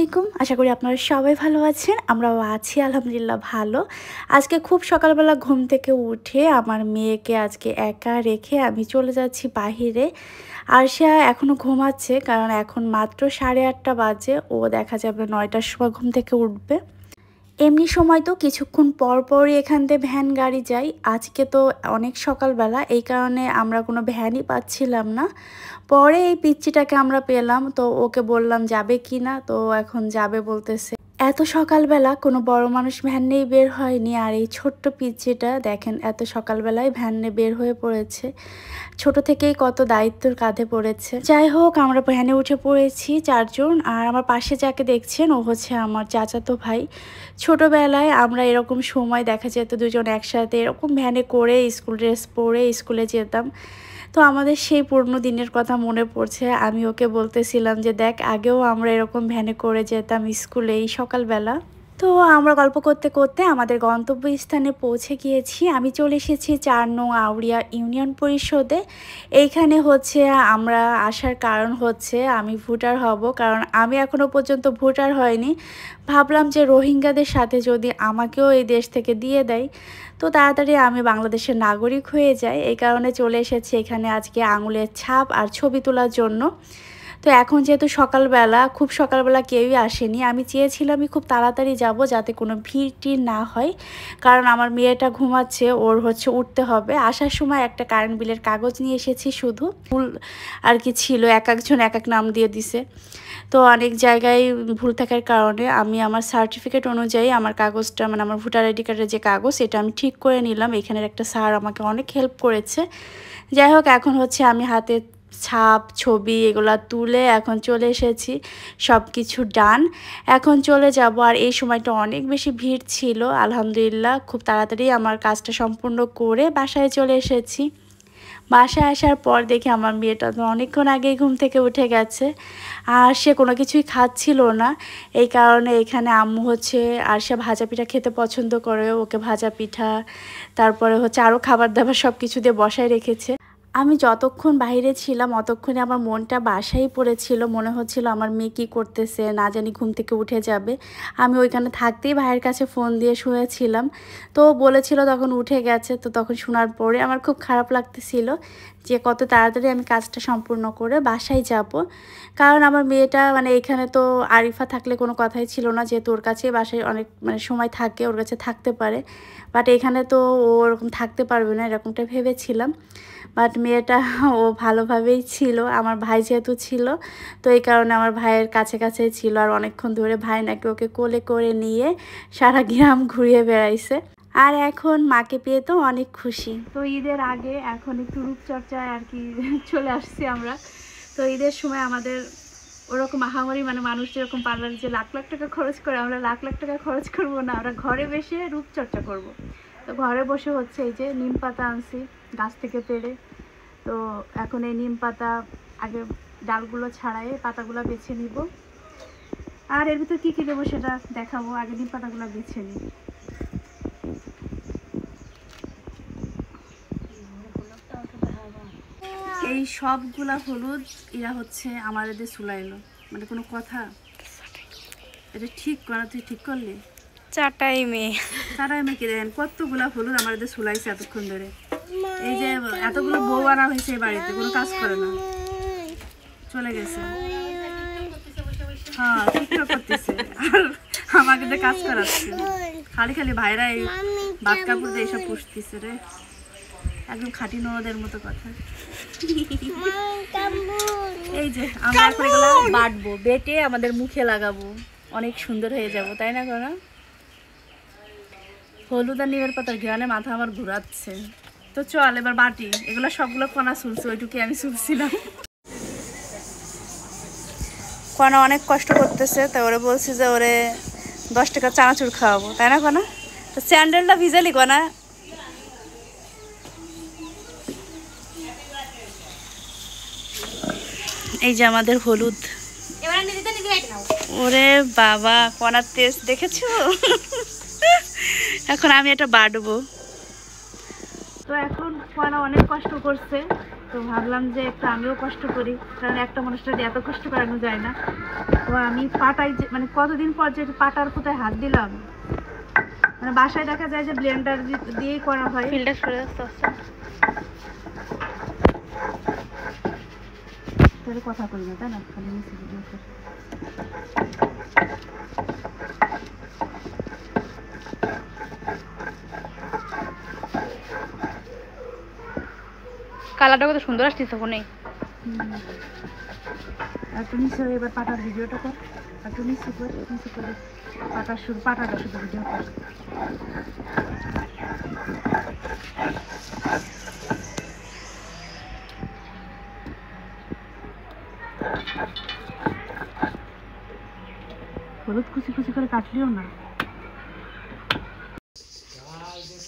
আলাইকুম। আশা করি আপনারা সবাই ভালো আছেন। আমরাও আছি আলহামদুলিল্লাহ ভালো। আজকে খুব সকালবেলা ঘুম থেকে উঠে আমার মেয়েকে আজকে একা রেখে আমি চলে যাচ্ছি বাহিরে। আর সে এখনও ঘুমাচ্ছে, কারণ এখন মাত্র 8:30 বাজে। ও দেখা যাবে 9টার সময় ঘুম থেকে উঠবে। এমনি সময় তো কিছুক্ষণ পর পরই এখান থেকে ভ্যান গাড়ি যায়। আজকে তো অনেক সকালবেলা, এই কারণে আমরা কোনো ভ্যানই পাচ্ছিলাম না। পরে এই পিচ্চিটাকে আমরা পেলাম, তো ওকে বললাম যাবে কি না, তো এখন যাবে বলতেছে। এত সকালবেলা কোনো বড় মানুষ ভ্যান নিয়ে বের হয়নি, আর এই ছোট্ট পিচ্চিটা দেখেন এত সকালবেলায় ভ্যান নিয়ে বের হয়ে পড়েছে। ছোট থেকেই কত দায়িত্বর কাঁধে পড়েছে। যাই হোক, আমরা ভ্যানে উঠে পড়েছি 4 জন। আর আমার পাশে যাকে দেখছেন ও হচ্ছে আমার চাচাতো ভাই। ছোটবেলায় আমরা এরকম সময় দেখা যেত দুজন একসাথে এরকম ভ্যানে করে স্কুল ড্রেস পরে স্কুলে যেতাম। তো আমাদের সেই পুরনো দিনের কথা মনে পড়ছে। আমি ওকে বলতেছিলাম যে দেখ, আগেও আমরা এরকম ভ্যানে করে যেতাম স্কুলে এই সকালবেলা। তো আমরা গল্প করতে করতে আমাদের গন্তব্যস্থানে পৌঁছে গিয়েছি। আমি চলে এসেছি 4 নং আউড়িয়া ইউনিয়ন পরিষদে। এইখানে হচ্ছে আমরা আসার কারণ হচ্ছে আমি ভোটার হব, কারণ আমি এখনও পর্যন্ত ভোটার হয়নি। ভাবলাম যে রোহিঙ্গাদের সাথে যদি আমাকেও এই দেশ থেকে দিয়ে দেয়, তো তাড়াতাড়ি আমি বাংলাদেশের নাগরিক হয়ে যাই। এই কারণে চলে এসেছি এখানে আজকে আঙুলের ছাপ আর ছবি তোলার জন্য। তো এখন যেহেতু সকালবেলা, খুব সকালবেলা কেউই আসেনি, আমি চেয়েছিলামই খুব তাড়াতাড়ি যাব যাতে কোনো ভিড় না হয়, কারণ আমার মেয়েটা ঘুমাচ্ছে, ওর হচ্ছে উঠতে হবে। আসার সময় একটা কারেন্ট বিলের কাগজ নিয়ে এসেছি, শুধু ভুল আর কি ছিল, এক একজন এক এক নাম দিয়ে দিছে। তো অনেক জায়গায় ভুল থাকার কারণে আমি আমার সার্টিফিকেট অনুযায়ী আমার কাগজটা, মানে আমার ভোটার আইডি কার্ডের যে কাগজ, এটা আমি ঠিক করে নিলাম। এখানের একটা স্যার আমাকে অনেক হেল্প করেছে। যাই হোক, এখন হচ্ছে আমি হাতে ছাপ ছবি এগুলা তুলে এখন চলে এসেছি, সব কিছু ডান। এখন চলে যাব। আর এই সময়টা অনেক বেশি ভিড় ছিল। আলহামদুলিল্লাহ খুব তাড়াতাড়ি আমার কাজটা সম্পূর্ণ করে বাসায় চলে এসেছি। বাসায় আসার পর দেখি আমার মেয়েটা তো অনেকক্ষণ আগেই ঘুম থেকে উঠে গেছে, আর সে কোনো কিছুই খাচ্ছিল না। এই কারণে এখানে আম্মু হচ্ছে, আর সে ভাজা পিঠা খেতে পছন্দ করে, ওকে ভাজা পিঠা তারপরে হচ্ছে আরও খাবার দাবার সব কিছু দিয়ে বসায় রেখেছে। আমি যতক্ষণ বাইরে ছিলাম অতক্ষণে আমার মনটা বাসায় পড়েছিল, মনে হচ্ছিল আমার মেয়ে কী করতেছে, না জানি ঘুম থেকে উঠে যাবে। আমি ওইখানে থাকতেই ভাইয়ের কাছে ফোন দিয়ে শুয়েছিলাম, তো বলেছিল তখন উঠে গেছে। তো তখন শোনার পরে আমার খুব খারাপ লাগতেছিল যে কত তাড়াতাড়ি আমি কাজটা সম্পূর্ণ করে বাসায় যাব। কারণ আমার মেয়েটা, মানে এখানে তো আরিফা থাকলে কোনো কথাই ছিল না, যেহেতু ওর কাছে বাসায় অনেক মানে সময় থাকে, ওর কাছে থাকতে পারে। বাট এখানে তো ও ওরকম থাকতে পারবে না, এরকমটা ভেবেছিলাম। বাট মেয়েটা ও ভালোভাবেই ছিল, আমার ভাই যেহেতু ছিল, তো এই কারণে আমার ভাইয়ের কাছে কাছেই ছিল। আর অনেকক্ষণ ধরে ভাই নাকি ওকে কোলে করে নিয়ে সারা গ্রাম ঘুরিয়ে বেড়াইছে। আর এখন মাকে পেয়ে তো অনেক খুশি। তো ঈদের আগে এখন একটু রূপচর্চায় আর কি চলে আসছি আমরা। তো ঈদের সময় আমাদের ওরকম আহামরি, মানে মানুষ যেরকম পার্লারে যে লাখ লাখ টাকা খরচ করে, আমরা লাখ লাখ টাকা খরচ করব না, আমরা ঘরে বসে রূপচর্চা করব। তো ঘরে বসে হচ্ছে এই যে নিম পাতা আনছি গাছ থেকে পেড়ে। তো এখন এই নিম পাতা আগে ডালগুলো ছাড়াই পাতাগুলো বেছে নিব, আর এর ভিতর কী কী দেবো সেটা দেখাবো। আগে নিম পাতাগুলো বেছে নিই। এই সবগুলা হলুদ এরা হচ্ছে আমাদের চুলাইলো, মানে কোনো কথা এটা ঠিক করা, তুই ঠিক করলি? চাটাই মেয়ে কি দেন, কতগুলা হলুদ আমাদের চুলাইছে এতক্ষণ ধরে। এই যে এতগুলো বউ আনা হয়েছে এই বাড়িতে, কোনো কাজ করে না, চলে গেছে। হ্যাঁ, টিকটক করতেছে আর আমাকে দিয়ে কাজ করাচ্ছে। খালি খালি ভাইরা এই ভাত কাপড় দিয়ে এইসব পুষতেছে রে, একদম খাঁটি ননদের মতো কথা। এই যে আমরা এখন এগুলো বাটবো, বেটে আমাদের মুখে লাগাবো, অনেক সুন্দর হয়ে যাব, তাই না? কোনো হলুদ আর নিমের পাতার ঘ্রাণে মাথা আমার ঘুরাচ্ছে। তো চল এবার বাটি, এগুলো সবগুলো কণা চুলছে, ওইটুকুই আমি চুলছিলাম। কণা অনেক কষ্ট করতেছে, তো ওরে বলছি যে ওরে 10 টাকা চানাচুর খাওয়াবো, তাই না কণা? তো স্যান্ডেলটা ভিজালি কণা। এই যে আমাদের হলুদ। ওরে বাবা, কণার টেস্ট দেখেছো? এখন আমি এটা বাটবো। তো এখন কণা অনেক কষ্ট করছে, তো ভাবলাম যে একটু আমিও কষ্ট করি, কারণ একটা মানুষটা এত কষ্ট করানো যায় না। তো আমি পাটাই মানে কতদিন পর যে পাটার কোথায় হাত দিলাম, মানে বাসায় দেখা যায় যে ব্লেন্ডার দিয়েই করা হয়। ফিল্টার করে কথা করি না, তাই না? খালি নিচে ভিডিও করি। কালারটা কত সুন্দর আসতেছে ফোনে। একটু নিচে এবার পাটার ভিডিওটা কর, একটু নিচে করে পাটাটা শুধু ভিডিও কর। হলুদ কুচি কুচি করে কাটলিও না।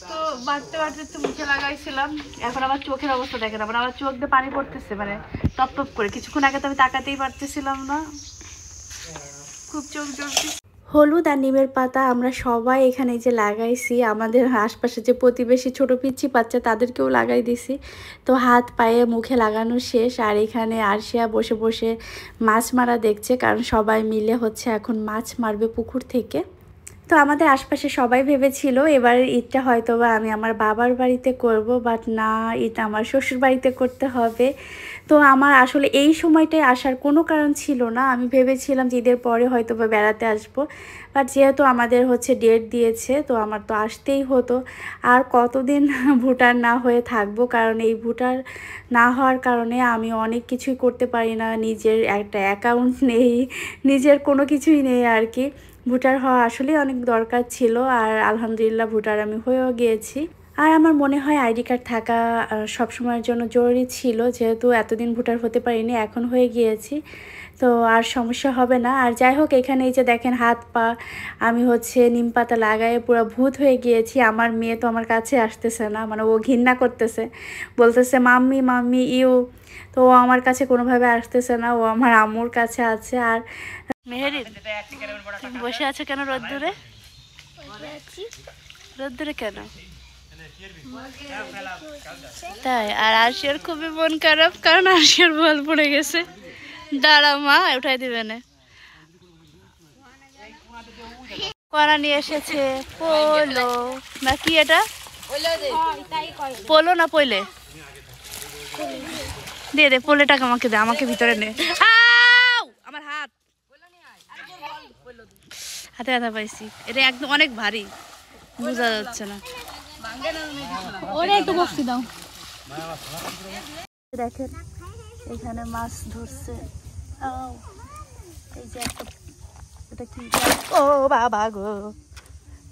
তো বাড়তে একটু মুখে লাগাইছিলাম, এখন আমার চোখের অবস্থা দেখেন, আমার চোখ দিয়ে পানি পড়তেছে, মানে টপ টপ করে। কিছুক্ষণ আগে তো আমি তাকাতেই পারতেছিলাম না, খুব চোখ জ্বলছে। হলুদ আর নিমের পাতা আমরা সবাই এখানে যে লাগাইছি, আমাদের আশপাশে যে প্রতিবেশী ছোট পিচ্ছি বাচ্চা তাদেরকেও লাগাই দিছি। তো হাত পায়ে মুখে লাগানো শেষ, আর এখানে আরশিয়া বসে বসে মাছ মারা দেখছে, কারণ সবাই মিলে হচ্ছে এখন মাছ মারবে পুকুর থেকে। তো আমাদের আশপাশে সবাই ভেবেছিল এবারের ঈদটা হয়তো বা আমি আমার বাবার বাড়িতে করব, বাট না, ঈদ আমার শ্বশুর বাড়িতে করতে হবে। তো আমার আসলে এই সময়টায় আসার কোনো কারণ ছিল না, আমি ভেবেছিলাম যে ঈদের পরে হয়তো বা বেড়াতে আসবো, বাট যেহেতু আমাদের হচ্ছে ডেট দিয়েছে তো আমার তো আসতেই হতো। আর কতদিন ভোটার না হয়ে থাকবো, কারণ এই ভোটার না হওয়ার কারণে আমি অনেক কিছুই করতে পারি না, নিজের একটা অ্যাকাউন্ট নেই, নিজের কোনো কিছুই নেই আর কি। ভোটার হওয়া আসলেই অনেক দরকার ছিল, আর আলহামদুলিল্লাহ ভোটার আমি হয়েও গিয়েছি। আর আমার মনে হয় আইডি কার্ড থাকা সবসময়ের জন্য জরুরি ছিল, যেহেতু এতদিন ভোটার হতে পারিনি, এখন হয়ে গিয়েছি, তো আর সমস্যা হবে না। আর যাই হোক, এখানে এই যে দেখেন হাত পা আমি হচ্ছে নিম পাতা লাগায় পুরো ভূত হয়ে গিয়েছি। আমার মেয়ে তো আমার কাছে আসতেছে না, মানে ও ঘৃণা করতেছে, বলতেছে মাম্মি মাম্মি ইউ। তো ও আমার কাছে কোনোভাবে আসতেছে না, ও আমার আম্মুর কাছে আছে। আর মেহেরি বসে আছে কেন রোদ্দুরে? রোদ্দুরে কেন? তাই? আর আরশিয়ার খুবই মন খারাপ, কারণ আরশিয়ার বল পড়ে গেছে। দাঁড়া মা, উঠাই দিবে না। কড়া নিয়ে এসেছে পোলো না কি এটা? পোলো না পইলে? দে দে পোলেটাকে আমাকে দে, আমাকে ভিতরে নে। আমার হাত হাতে ব্যথা পাইছি, এটা একদম অনেক ভারী, বোঝা যাচ্ছে না। ওরে একটু বসতে দাও। দেখেন এখানে মাছ ধরছে, এই যে এটা কি, ও বাবা গো,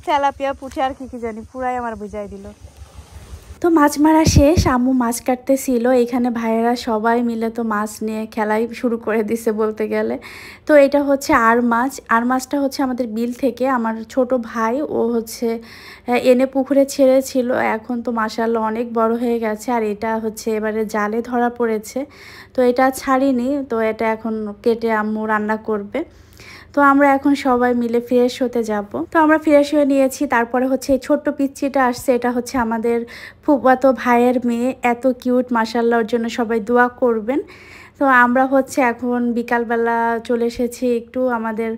তেলাপিয়া পুঁটি আর কি কি জানি, পুরাই আমার বুঝাই দিল। তো মাছ মারা শেষ, আম্মু মাছ কাটতেছিল, এখানে ভাইয়েরা সবাই মিলে তো মাছ নিয়ে খেলাই শুরু করে দিছে বলতে গেলে। তো এটা হচ্ছে আর মাছ, আর মাছটা হচ্ছে আমাদের বিল থেকে আমার ছোট ভাই ও হচ্ছে এনে পুকুরে ছেড়েছিল, এখন তো মাশাআল্লাহ অনেক বড় হয়ে গেছে। আর এটা হচ্ছে এবারে জালে ধরা পড়েছে, তো এটা ছাড়িনি, তো এটা এখন কেটে আম্মু রান্না করবে। তো আমরা এখন সবাই মিলে ফ্রেশ হতে যাব। তো আমরা ফ্রেশ হয়ে নিয়েছি, তারপরে হচ্ছে এই ছোট্ট পিচ্চিটা আসছে, এটা হচ্ছে আমাদের ফুফাতো ভাইয়ের মেয়ে, এত কিউট মাশাআল্লাহ, ওর জন্য সবাই দোয়া করবেন। তো আমরা হচ্ছে এখন বিকালবেলা চলে এসেছি একটু আমাদের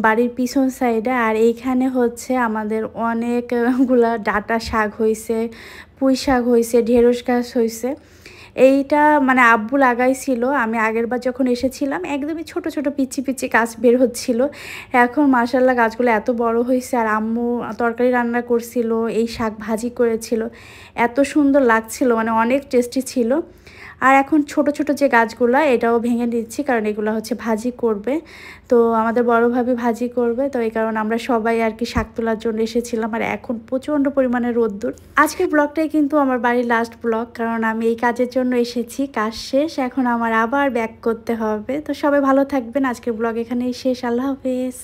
বাড়ির পিছন সাইডে, আর এইখানে হচ্ছে আমাদের অনেকগুলা ডাঁটা শাক হয়েছে, পুঁই শাক হয়েছে, ঢেঁড়স গাছ হয়েছে। এইটা মানে আব্বু লাগাইছিল, আমি আগেরবার যখন এসেছিলাম একদমই ছোট ছোট পিচ্ছি পিচ্ছি গাছ বের হচ্ছিল, এখন মাশাআল্লাহ গাছগুলো এত বড় হয়েছে। আর আম্মু তরকারি রান্না করছিল, এই শাক ভাজি করেছিল, এত সুন্দর লাগছিল, মানে অনেক টেস্টি ছিল। আর এখন ছোট ছোট যে গাছগুলো এটাও ভেঙে দিচ্ছি, কারণ এগুলো হচ্ছে ভাজি করবে, তো আমাদের বড়োভাবে ভাজি করবে, তো এই কারণে আমরা সবাই আর কি শাক তোলার জন্য এসেছিলাম। আর এখন প্রচণ্ড পরিমাণে রোদ্দুর। আজকের ব্লগটাই কিন্তু আমার বাড়ির লাস্ট ব্লগ, কারণ আমি এই কাজের জন্য এসেছি, কাজ শেষ, এখন আমার আবার ব্যাক করতে হবে। তো সবাই ভালো থাকবেন, আজকের ব্লগ এখানেই শেষ, আল্লাহ হাফেজ।